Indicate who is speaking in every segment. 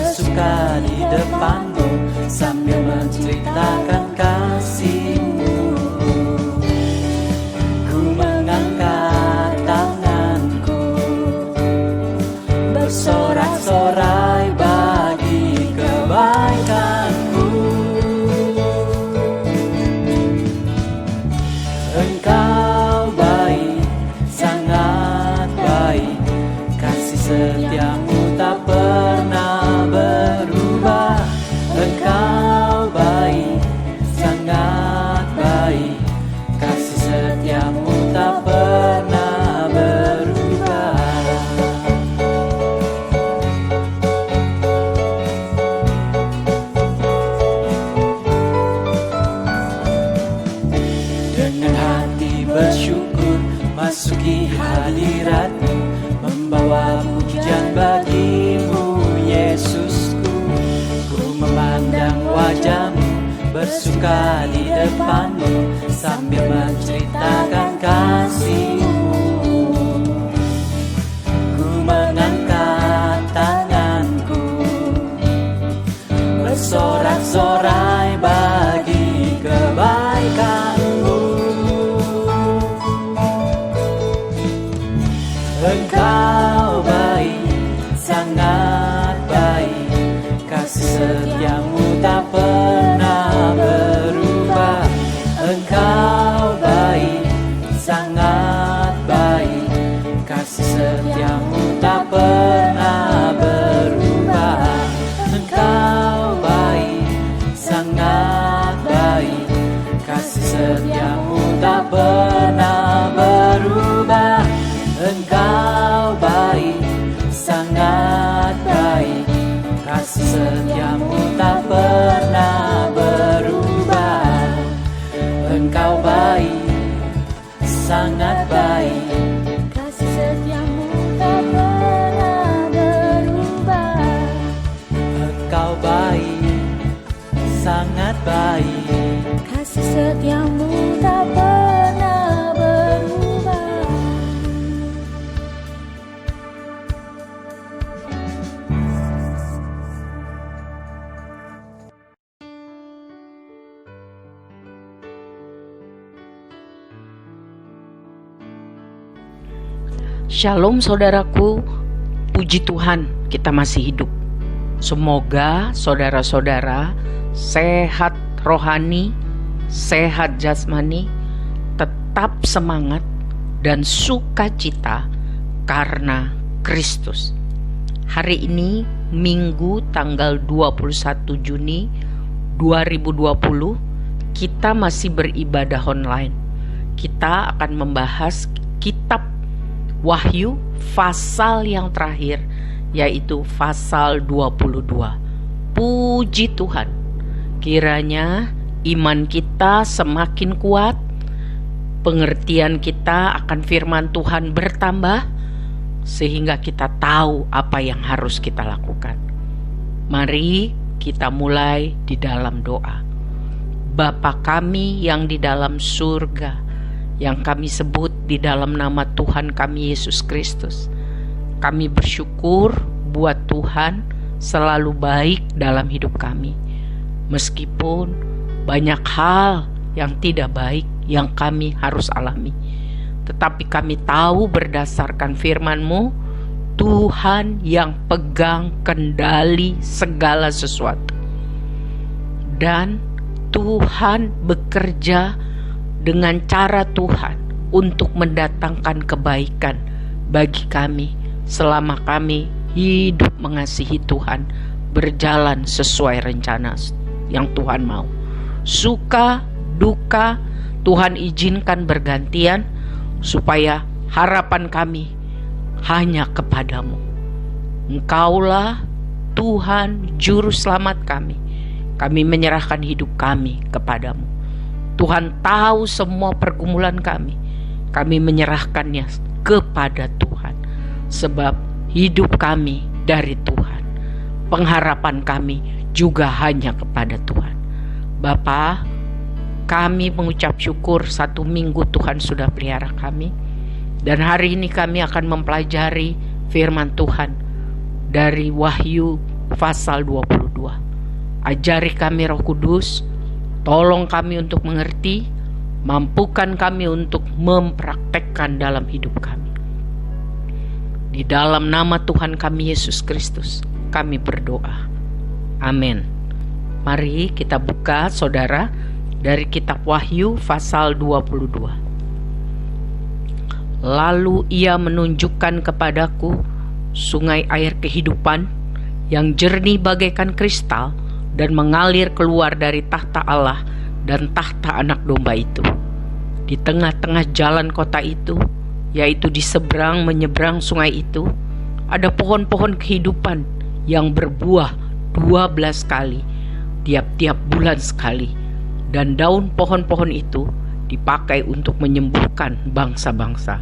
Speaker 1: bersuka di depanmu sambil menceritakan kasih-Mu. Ku mengangkat tanganku, bersorak-sorai bagi kebaikan-Mu. Engkau baik, sangat baik, kasih setia-Mu tak pernah berubah. Engkau baik, sangat baik, kasih setia-Mu tak pernah berubah. Dengan hati bersyukur masuki hadirat-Mu, membawa pujian bagi-Mu Yesusku. Ku memandang wajah-Mu, bersuka di depan-Mu sambil menceritakan kasih-Mu. Ku mengangkat tanganku, bersorak-sorai bagi kebaikan-Mu. Engkau baik, sangat baik, kasih setia-Mu tak pernah berubah. Engkau baik, sangat baik, kasih setia-Mu tak pernah berubah. Engkau baik, sangat baik, kasih setia-Mu tak pernah berubah. Engkau baik, sangat baik, kasih setia-Mu tak pernah berubah. Engkau baik, sangat baik,
Speaker 2: kasih setia-Mu tak pernah berubah.
Speaker 1: Engkau baik, sangat baik,
Speaker 2: Kasih setia-Mu tak pernah berubah.
Speaker 3: Shalom saudaraku, puji Tuhan kita masih hidup. Semoga saudara-saudara sehat rohani, sehat jasmani, tetap semangat dan sukacita karena Kristus. Hari ini Minggu tanggal 21 Juni 2020, kita masih beribadah online. Kita akan membahas kitab Wahyu pasal yang terakhir, yaitu pasal 22. Puji Tuhan, kiranya iman kita semakin kuat, pengertian kita akan firman Tuhan bertambah, sehingga kita tahu apa yang harus kita lakukan. Mari kita mulai di dalam doa. Bapa kami yang di dalam surga, yang kami sebut di dalam nama Tuhan kami Yesus Kristus, kami bersyukur buat Tuhan selalu baik dalam hidup kami. Meskipun banyak hal yang tidak baik yang kami harus alami, tetapi kami tahu berdasarkan firman-Mu, Tuhan yang pegang kendali segala sesuatu. Dan Tuhan bekerja dengan cara Tuhan untuk mendatangkan kebaikan bagi kami selama kami hidup mengasihi Tuhan, berjalan sesuai rencana yang Tuhan mau. Suka, duka, Tuhan izinkan bergantian supaya harapan kami hanya kepadamu. Engkaulah Tuhan juru selamat kami. Kami menyerahkan hidup kami kepadamu. Tuhan tahu semua pergumulan kami. Kami menyerahkannya kepada Tuhan. Sebab hidup kami dari Tuhan. Pengharapan kami juga hanya kepada Tuhan. Bapa, kami mengucap syukur 1 minggu Tuhan sudah pelihara kami. Dan hari ini kami akan mempelajari firman Tuhan dari Wahyu pasal 22. Ajari kami Roh Kudus, tolong kami untuk mengerti, mampukan kami untuk mempraktekkan dalam hidup kami. Di dalam nama Tuhan kami Yesus Kristus, kami berdoa. Amin. Mari kita buka, saudara, dari kitab Wahyu pasal 22. Lalu ia menunjukkan kepadaku sungai air kehidupan yang jernih bagaikan kristal dan mengalir keluar dari tahta Allah dan tahta Anak Domba itu. Di tengah-tengah jalan kota itu, yaitu di seberang menyeberang sungai itu, ada pohon-pohon kehidupan yang berbuah 12 kali, tiap-tiap bulan sekali, dan daun pohon-pohon itu dipakai untuk menyembuhkan bangsa-bangsa.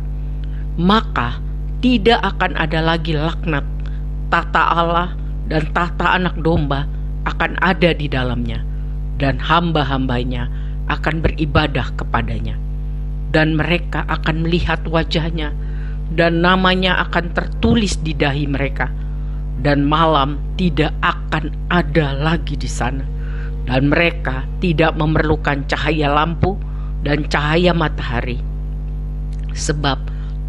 Speaker 3: Maka tidak akan ada lagi laknat. Tahta Allah dan tahta Anak Domba akan ada di dalamnya, dan hamba-hambanya akan beribadah kepadanya. Dan mereka akan melihat wajahnya, dan namanya akan tertulis di dahi mereka. Dan malam tidak akan ada lagi di sana. Dan mereka tidak memerlukan cahaya lampu dan cahaya matahari. Sebab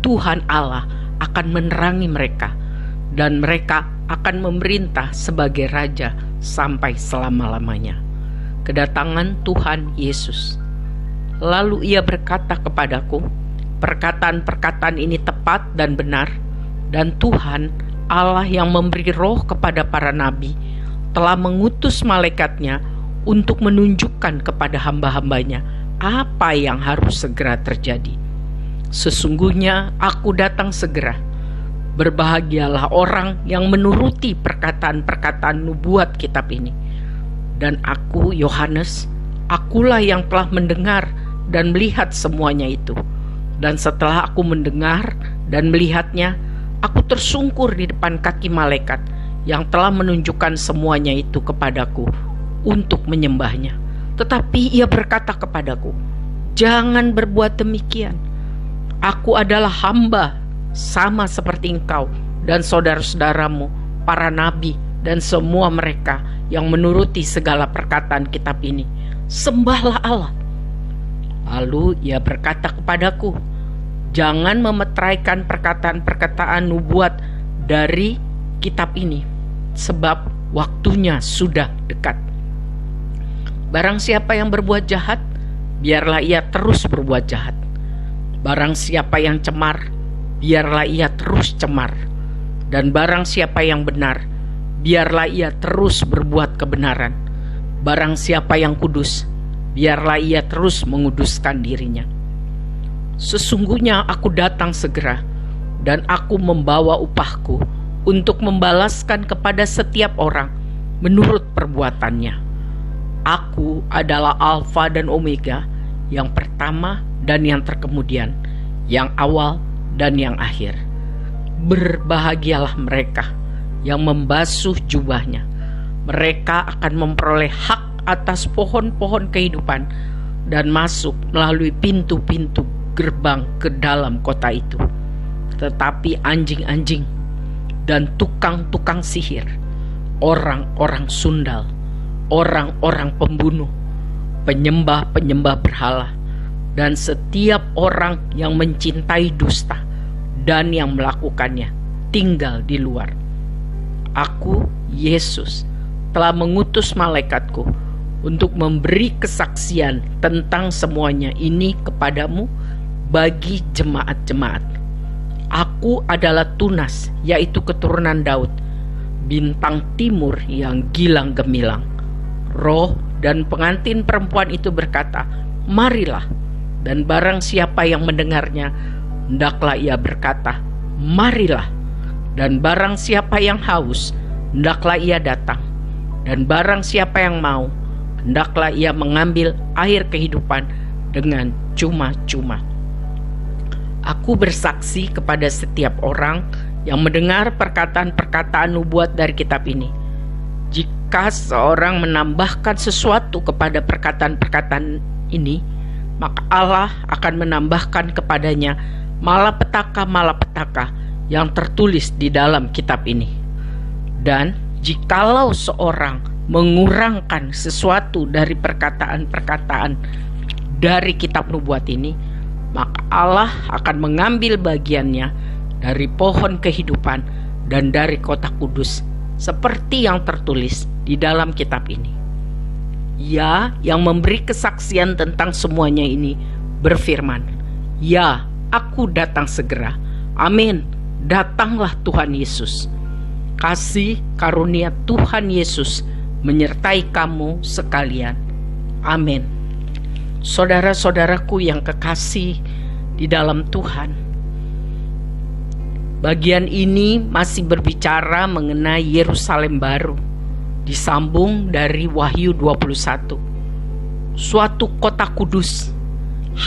Speaker 3: Tuhan Allah akan menerangi mereka, dan mereka akan memerintah sebagai raja sampai selama-lamanya. Kedatangan Tuhan Yesus. Lalu ia berkata kepadaku, perkataan-perkataan ini tepat dan benar, dan Tuhan Allah yang memberi roh kepada para nabi telah mengutus malaikatnya untuk menunjukkan kepada hamba-hambanya apa yang harus segera terjadi. Sesungguhnya aku datang segera. Berbahagialah orang yang menuruti perkataan-perkataan nubuat kitab ini. Dan aku, Yohanes, akulah yang telah mendengar dan melihat semuanya itu. Dan setelah aku mendengar dan melihatnya, aku tersungkur di depan kaki malaikat yang telah menunjukkan semuanya itu kepadaku untuk menyembahnya. Tetapi ia berkata kepadaku, jangan berbuat demikian. Aku adalah hamba sama seperti engkau dan saudara-saudaramu, para nabi dan semua mereka yang menuruti segala perkataan kitab ini. Sembahlah Allah. Lalu ia berkata kepadaku, jangan memeteraikan perkataan-perkataan nubuat dari kitab ini, sebab waktunya sudah dekat. Barang siapa yang berbuat jahat, biarlah ia terus berbuat jahat. Barang siapa yang cemar, biarlah ia terus cemar. Dan barang siapa yang benar, biarlah ia terus berbuat kebenaran. Barang siapa yang kudus, biarlah ia terus menguduskan dirinya. Sesungguhnya aku datang segera, dan aku membawa upahku untuk membalaskan kepada setiap orang menurut perbuatannya. Aku adalah Alfa dan Omega, yang pertama dan yang terkemudian, yang awal dan yang akhir. Berbahagialah mereka yang membasuh jubahnya. Mereka akan memperoleh hak atas pohon-pohon kehidupan dan masuk melalui pintu-pintu gerbang ke dalam kota itu. Tetapi anjing-anjing dan tukang-tukang sihir, orang-orang sundal, orang-orang pembunuh, penyembah-penyembah berhala, dan setiap orang yang mencintai dusta dan yang melakukannya tinggal di luar. Aku, Yesus, telah mengutus malaikatku untuk memberi kesaksian tentang semuanya ini kepadamu bagi jemaat-jemaat. Aku adalah Tunas, yaitu keturunan Daud, bintang timur yang gilang gemilang. Roh dan pengantin perempuan itu berkata, marilah. Dan barang siapa yang mendengarnya, hendaklah ia berkata, marilah. Dan barang siapa yang haus, hendaklah ia datang. Dan barang siapa yang mau, hendaklah ia mengambil air kehidupan dengan cuma-cuma. Aku bersaksi kepada setiap orang yang mendengar perkataan-perkataan nubuat dari kitab ini. Jika seorang menambahkan sesuatu kepada perkataan-perkataan ini, maka Allah akan menambahkan kepadanya malapetaka-malapetaka yang tertulis di dalam kitab ini. Dan jikalau seorang mengurangkan sesuatu dari perkataan-perkataan dari kitab nubuat ini, maka Allah akan mengambil bagiannya dari pohon kehidupan dan dari kota kudus, seperti yang tertulis di dalam kitab ini. Ia yang memberi kesaksian tentang semuanya ini berfirman, "Ya, aku datang segera. Amin. Datanglah Tuhan Yesus." Kasih karunia Tuhan Yesus menyertai kamu sekalian. Amin. Saudara-saudaraku yang kekasih di dalam Tuhan, bagian ini masih berbicara mengenai Yerusalem baru, disambung dari Wahyu 21. Suatu kota kudus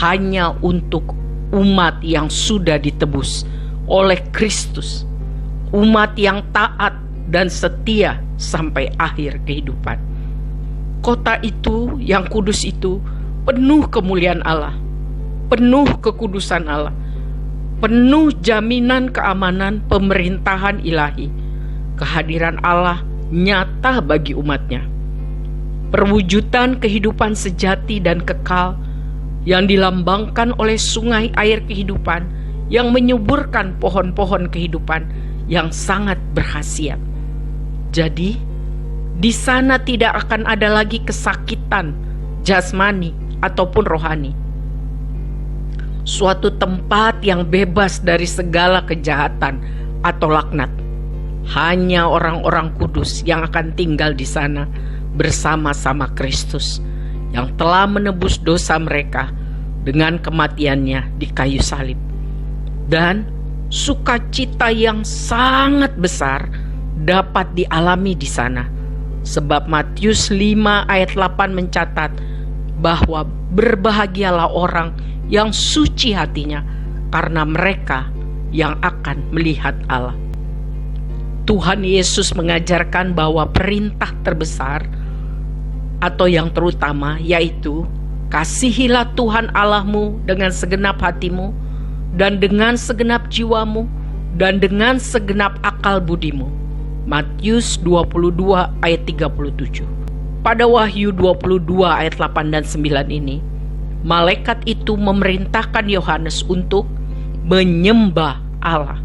Speaker 3: hanya untuk umat yang sudah ditebus oleh Kristus, umat yang taat dan setia sampai akhir kehidupan. Kota itu yang kudus itu penuh kemuliaan Allah, penuh kekudusan Allah, penuh jaminan keamanan pemerintahan ilahi. Kehadiran Allah nyata bagi umatnya. Perwujudan kehidupan sejati dan kekal yang dilambangkan oleh sungai air kehidupan yang menyuburkan pohon-pohon kehidupan yang sangat berkhasiat. Jadi, di sana tidak akan ada lagi kesakitan jasmani ataupun rohani. Suatu tempat yang bebas dari segala kejahatan atau laknat. Hanya orang-orang kudus yang akan tinggal di sana bersama-sama Kristus yang telah menebus dosa mereka dengan kematiannya di kayu salib. Dan sukacita yang sangat besar dapat dialami di sana. Sebab Matius 5 ayat 8 mencatat bahwa berbahagialah orang yang suci hatinya, karena mereka yang akan melihat Allah. Tuhan Yesus mengajarkan bahwa perintah terbesar atau yang terutama yaitu kasihilah Tuhan Allahmu dengan segenap hatimu dan dengan segenap jiwamu dan dengan segenap akal budimu. Matius 22 ayat 37. Pada Wahyu 22 ayat 8 dan 9 ini, malaikat itu memerintahkan Yohanes untuk menyembah Allah.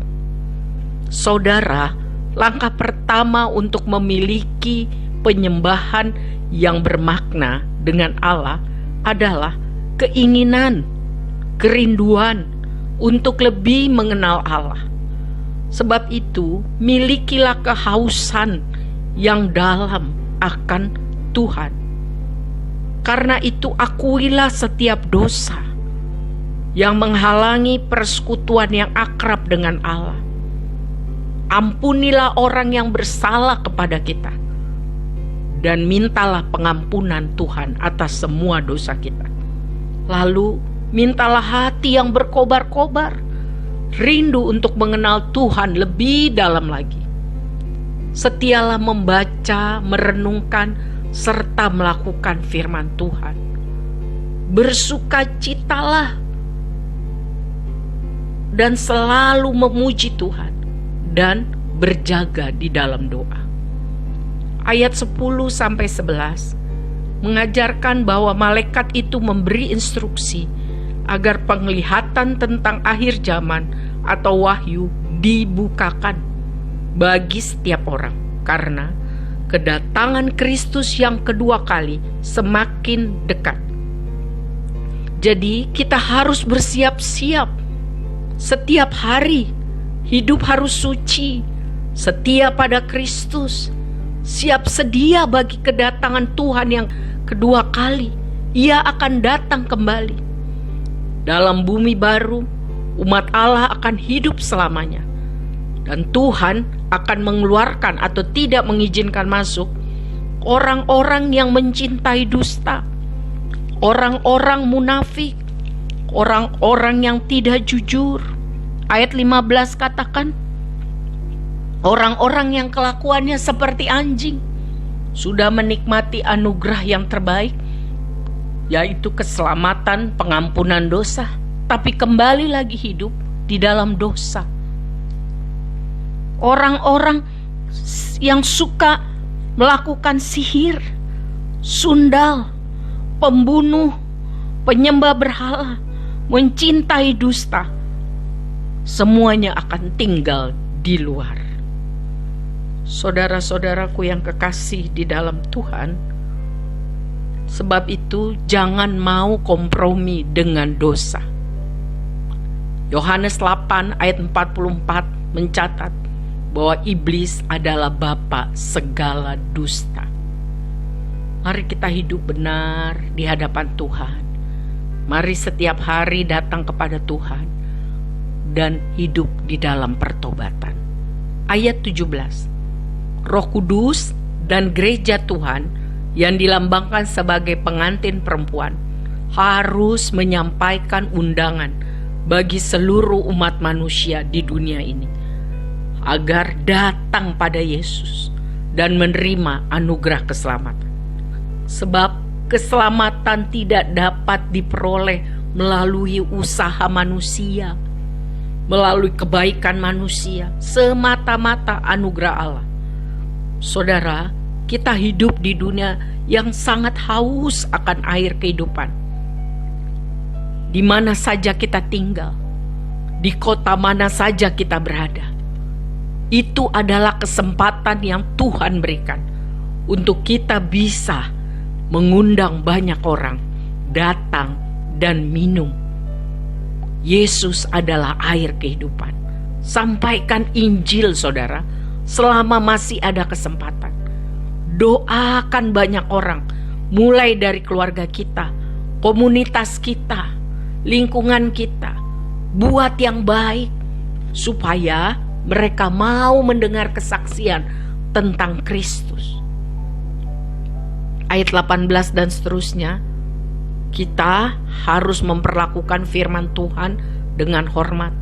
Speaker 3: Saudara, langkah pertama untuk memiliki penyembahan yang bermakna dengan Allah adalah keinginan, kerinduan untuk lebih mengenal Allah. Sebab itu, milikilah kehausan yang dalam akan Tuhan. Karena itu, akuilah setiap dosa yang menghalangi persekutuan yang akrab dengan Allah. Ampunilah orang yang bersalah kepada kita, dan mintalah pengampunan Tuhan atas semua dosa kita. Lalu mintalah hati yang berkobar-kobar, rindu untuk mengenal Tuhan lebih dalam lagi. Setialah membaca, merenungkan, serta melakukan firman Tuhan. Bersukacitalah dan selalu memuji Tuhan dan berjaga di dalam doa. Ayat 10-11 mengajarkan bahwa malaikat itu memberi instruksi agar penglihatan tentang akhir zaman atau wahyu dibukakan bagi setiap orang, karena kedatangan Kristus yang kedua kali semakin dekat. Jadi kita harus bersiap-siap. Setiap hari hidup harus suci, setia pada Kristus, siap sedia bagi kedatangan Tuhan yang kedua kali. Ia akan datang kembali. Dalam bumi baru, umat Allah akan hidup selamanya. Dan Tuhan akan mengeluarkan atau tidak mengizinkan masuk orang-orang yang mencintai dusta, orang-orang munafik, orang-orang yang tidak jujur. Ayat 15 katakan, orang-orang yang kelakuannya seperti anjing sudah menikmati anugerah yang terbaik, yaitu keselamatan, pengampunan dosa, tapi kembali lagi hidup di dalam dosa. Orang-orang yang suka melakukan sihir, sundal, pembunuh, penyembah berhala, mencintai dusta, semuanya akan tinggal di luar. Saudara-saudaraku yang kekasih di dalam Tuhan, sebab itu jangan mau kompromi dengan dosa. Yohanes 8 ayat 44 mencatat bahwa iblis adalah bapa segala dusta. Mari kita hidup benar di hadapan Tuhan. Mari setiap hari datang kepada Tuhan dan hidup di dalam pertobatan. Ayat 17. Roh Kudus dan gereja Tuhan yang dilambangkan sebagai pengantin perempuan harus menyampaikan undangan bagi seluruh umat manusia di dunia ini agar datang pada Yesus dan menerima anugerah keselamatan. Sebab keselamatan tidak dapat diperoleh melalui usaha manusia, melalui kebaikan manusia, semata-mata anugerah Allah. Saudara, kita hidup di dunia yang sangat haus akan air kehidupan. Di mana saja kita tinggal, di kota mana saja kita berada, itu adalah kesempatan yang Tuhan berikan untuk kita bisa mengundang banyak orang datang dan minum. Yesus adalah air kehidupan. Sampaikan Injil, saudara, selama masih ada kesempatan. Doakan banyak orang, mulai dari keluarga kita, komunitas kita, lingkungan kita. Buat yang baik, supaya mereka mau mendengar kesaksian tentang Kristus. Ayat 18 dan seterusnya, kita harus memperlakukan firman Tuhan dengan hormat.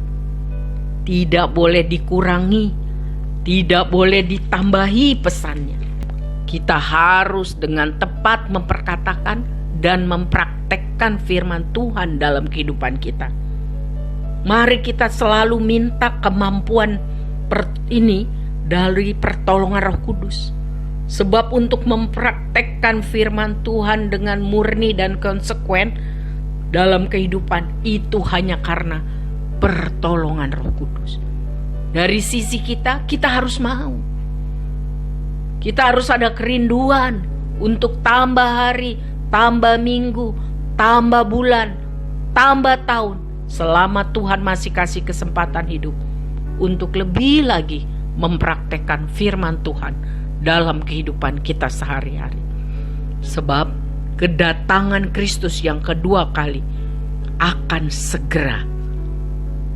Speaker 3: Tidak boleh dikurangi, tidak boleh ditambahi pesannya. Kita harus dengan tepat memperkatakan dan mempraktekkan firman Tuhan dalam kehidupan kita. Mari kita selalu minta kemampuan ini dari pertolongan Roh Kudus. Sebab untuk mempraktekkan firman Tuhan dengan murni dan konsekuen dalam kehidupan itu hanya karena pertolongan Roh Kudus. Dari sisi kita harus mau. Kita harus ada kerinduan untuk tambah hari, tambah minggu, tambah bulan, tambah tahun, selama Tuhan masih kasih kesempatan hidup untuk lebih lagi mempraktekkan firman Tuhan dalam kehidupan kita sehari-hari. Sebab kedatangan Kristus yang kedua kali akan segera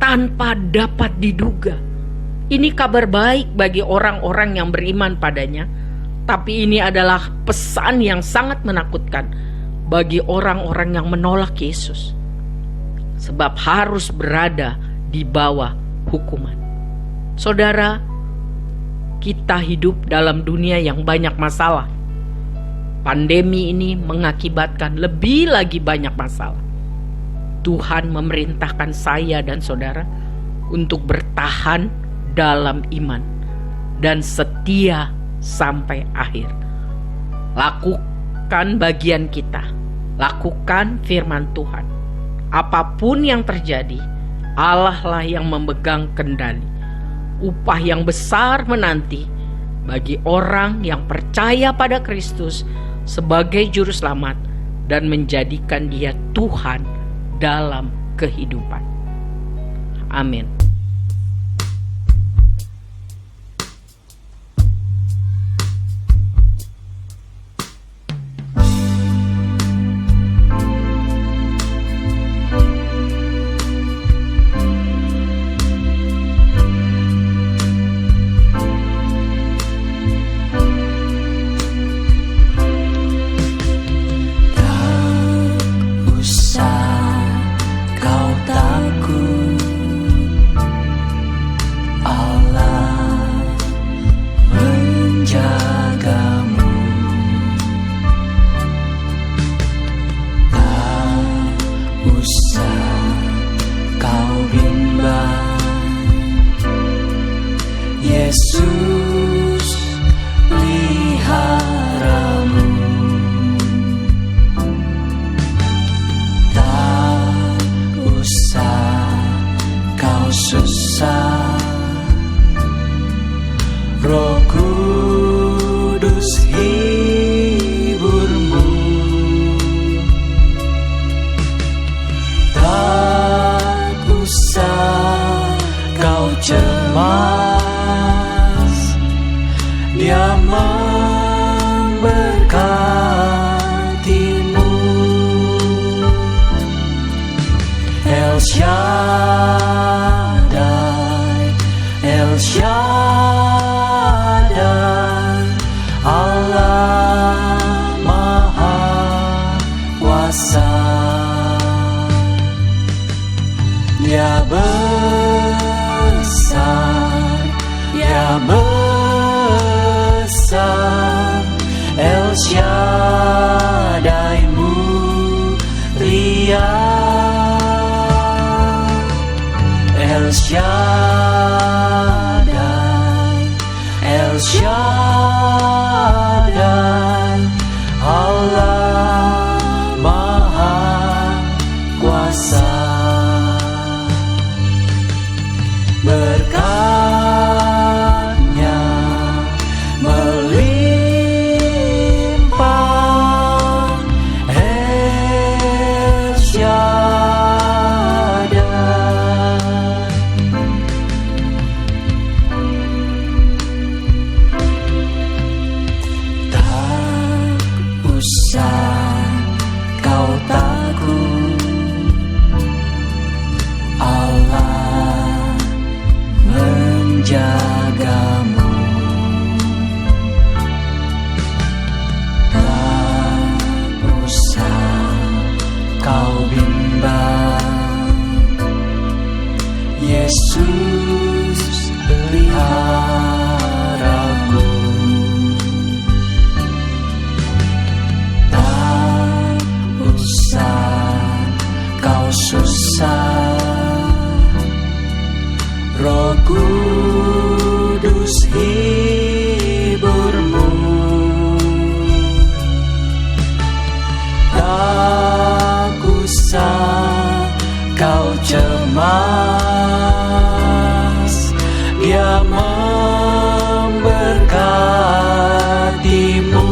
Speaker 3: tanpa dapat diduga. Ini kabar baik bagi orang-orang yang beriman padanya, tapi ini adalah pesan yang sangat menakutkan bagi orang-orang yang menolak Yesus. Sebab harus berada di bawah hukuman. Saudara, kita hidup dalam dunia yang banyak masalah. Pandemi ini mengakibatkan lebih lagi banyak masalah. Tuhan memerintahkan saya dan saudara untuk bertahan dalam iman dan setia sampai akhir. Lakukan bagian kita. Lakukan firman Tuhan. Apapun yang terjadi, Allah lah yang memegang kendali. Upah yang besar menanti bagi orang yang percaya pada Kristus sebagai juru selamat dan menjadikan dia Tuhan dalam kehidupan. Amin.
Speaker 1: Tak usah kau takut, kudus hiburmu. Tak usah kau cemas, Dia memberkatimu. El Shaddai, El Shaddai, Allah Maha Kuasa. Dia besar, Dia besar, El Shaddai mulia. El Shaddai, El Shaddai, Allah Maha Kuasa. Berkat-Nya melimpah, El Shaddai. Tak usah kau takut, Allah menjagamu. Tak usah kau bimbang, Yesus peliharaku. Tak usah kau susah, Roh Kudus hiburmu. Tak usah kau cemas, Dia memberkatimu.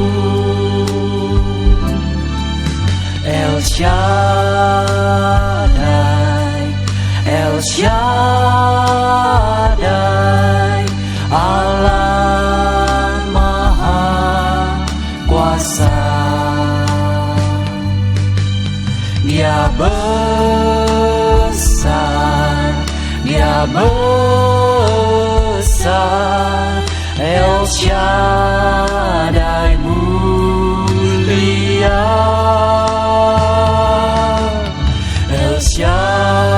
Speaker 1: El Shaddai, El Shaddai, Allah Maha Kuasa. Dia besar, Dia besar, El Shaddai mulia. El Shaddai,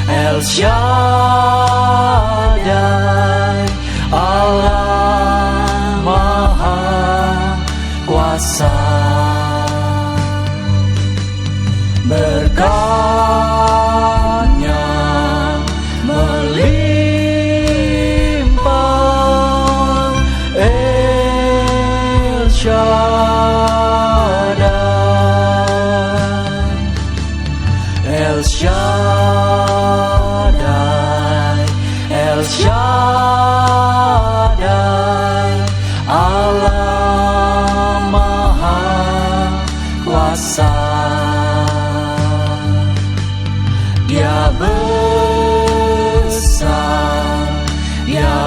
Speaker 1: El Shaddai, Allah Maha Kuasa. Berkat-Nya melimpah, El Shaddai, El Shaddai, El Shaddai, Allah Maha Kuasa. Dia besar, Dia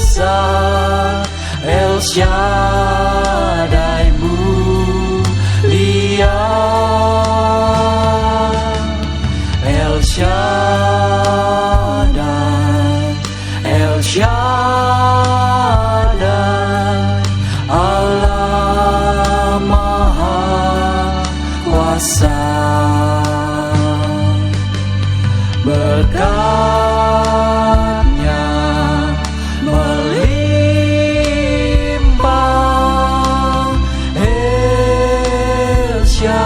Speaker 1: besar, El Shaddai mulia. El Shaddai, El Shaddai, Allah Maha Kuasa. Berkat-Nya melimpah, El Shaddai.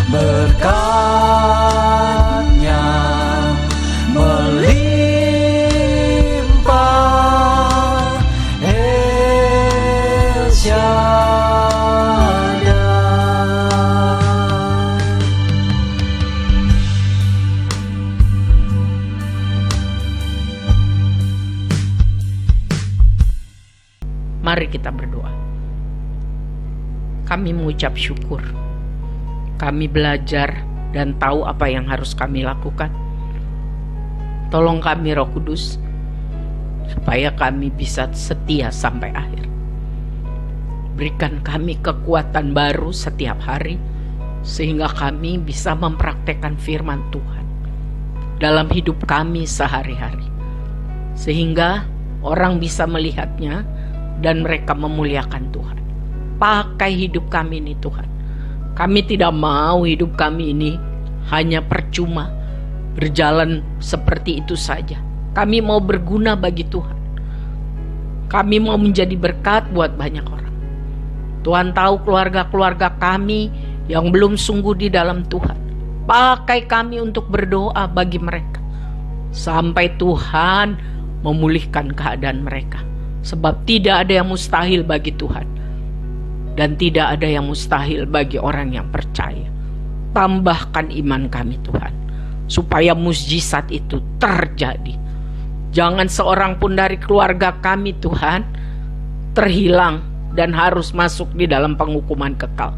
Speaker 1: Berkat-Nya
Speaker 3: Mari kita berdoa. Kami mengucap syukur. Kami belajar dan tahu apa yang harus kami lakukan. Tolong kami Roh Kudus, supaya kami bisa setia sampai akhir. Berikan kami kekuatan baru setiap hari, sehingga kami bisa mempraktekkan firman Tuhan dalam hidup kami sehari-hari. Sehingga orang bisa melihatnya dan mereka memuliakan Tuhan. Pakai hidup kami ini Tuhan. Kami tidak mau hidup kami ini hanya percuma, berjalan seperti itu saja. Kami mau berguna bagi Tuhan. Kami mau menjadi berkat buat banyak orang. Tuhan tahu keluarga-keluarga kami yang belum sungguh di dalam Tuhan. Pakai kami untuk berdoa bagi mereka, sampai Tuhan memulihkan keadaan mereka. Sebab tidak ada yang mustahil bagi Tuhan, dan tidak ada yang mustahil bagi orang yang percaya. Tambahkan iman kami Tuhan, supaya mukjizat itu terjadi. Jangan seorang pun dari keluarga kami Tuhan terhilang dan harus masuk di dalam penghukuman kekal.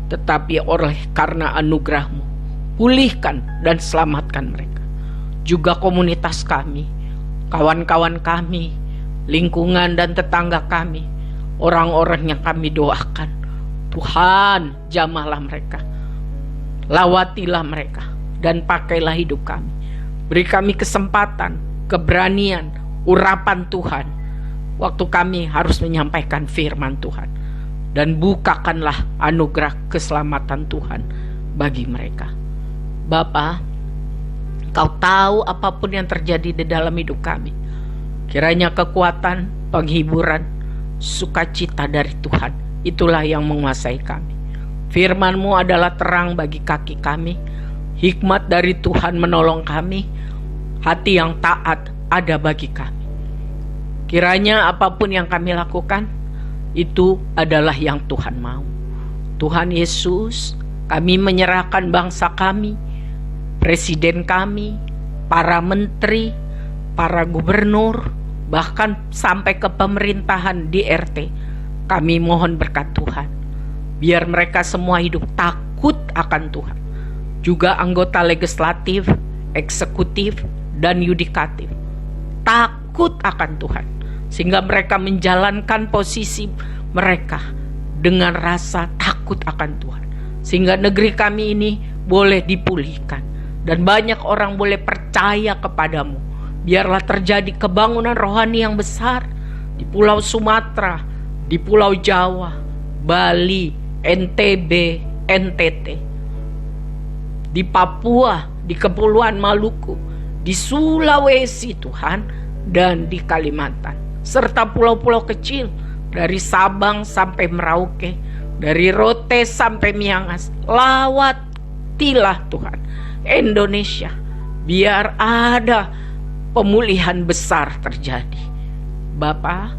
Speaker 3: Tetapi oleh karena anugerah-Mu, pulihkan dan selamatkan mereka. Juga komunitas kami, kawan-kawan kami, lingkungan dan tetangga kami, orang-orang yang kami doakan. Tuhan, jamahlah mereka, lawatilah mereka, dan pakailah hidup kami. Beri kami kesempatan, keberanian, urapan Tuhan waktu kami harus menyampaikan firman Tuhan. Dan bukakanlah anugerah keselamatan Tuhan bagi mereka. Bapa, Kau tahu apapun yang terjadi di dalam hidup kami. Kiranya kekuatan, penghiburan, sukacita dari Tuhan, itulah yang menguasai kami. Firman-Mu adalah terang bagi kaki kami. Hikmat dari Tuhan menolong kami. Hati yang taat ada bagi kami. Kiranya apapun yang kami lakukan, itu adalah yang Tuhan mau. Tuhan Yesus, kami menyerahkan bangsa kami, presiden kami, para menteri, para gubernur, bahkan sampai ke pemerintahan di RT. Kami mohon berkat Tuhan, biar mereka semua hidup takut akan Tuhan. Juga anggota legislatif, eksekutif, dan yudikatif takut akan Tuhan, sehingga mereka menjalankan posisi mereka dengan rasa takut akan Tuhan, sehingga negeri kami ini boleh dipulihkan dan banyak orang boleh percaya kepadamu. Biarlah terjadi kebangunan rohani yang besar di Pulau Sumatera, di Pulau Jawa, Bali, NTB, NTT, di Papua, di Kepulauan Maluku, di Sulawesi Tuhan, dan di Kalimantan, serta pulau-pulau kecil dari Sabang sampai Merauke, dari Rote sampai Miangas. Lawatilah Tuhan Indonesia, biar ada pemulihan besar terjadi. Bapa,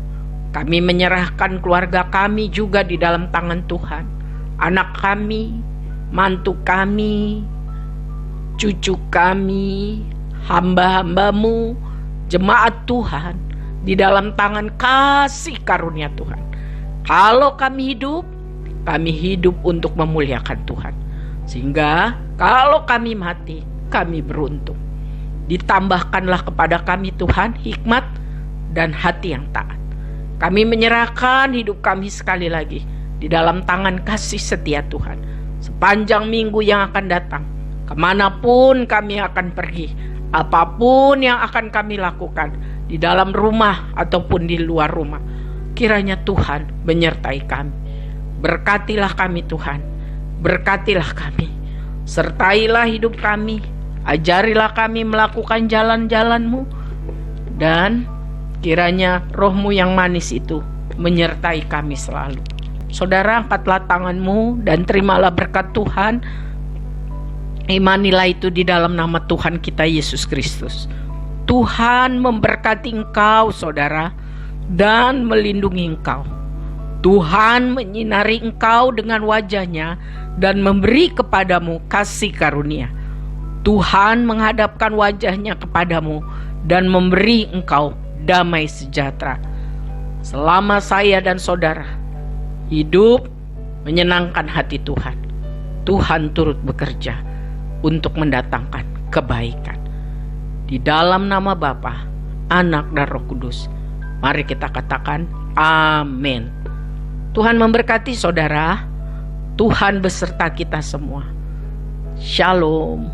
Speaker 3: kami menyerahkan keluarga kami juga di dalam tangan Tuhan. Anak kami, mantu kami, cucu kami, hamba-hambamu, jemaat Tuhan, di dalam tangan kasih karunia Tuhan. Kalau kami hidup untuk memuliakan Tuhan. Sehingga kalau kami mati, kami beruntung. Ditambahkanlah kepada kami Tuhan hikmat dan hati yang taat. Kami menyerahkan hidup kami sekali lagi di dalam tangan kasih setia Tuhan. Sepanjang minggu yang akan datang, kemanapun kami akan pergi, apapun yang akan kami lakukan, di dalam rumah ataupun di luar rumah, kiranya Tuhan menyertai kami. Berkatilah kami Tuhan, berkatilah kami, sertailah hidup kami, ajarilah kami melakukan jalan-jalan-Mu, dan kiranya Roh-Mu yang manis itu menyertai kami selalu. Saudara, angkatlah tanganmu dan terimalah berkat Tuhan. Imanilah itu di dalam nama Tuhan kita Yesus Kristus. Tuhan memberkati engkau saudara, dan melindungi engkau. Tuhan menyinari engkau dengan wajah-Nya dan memberi kepadamu kasih karunia. Tuhan menghadapkan wajah-Nya kepadamu dan memberi engkau damai sejahtera. selama saya dan saudara hidup menyenangkan hati Tuhan, Tuhan turut bekerja untuk mendatangkan kebaikan. Di dalam nama Bapa, Anak, dan Roh Kudus, mari kita katakan amin. Tuhan memberkati saudara. Tuhan beserta kita semua. Shalom.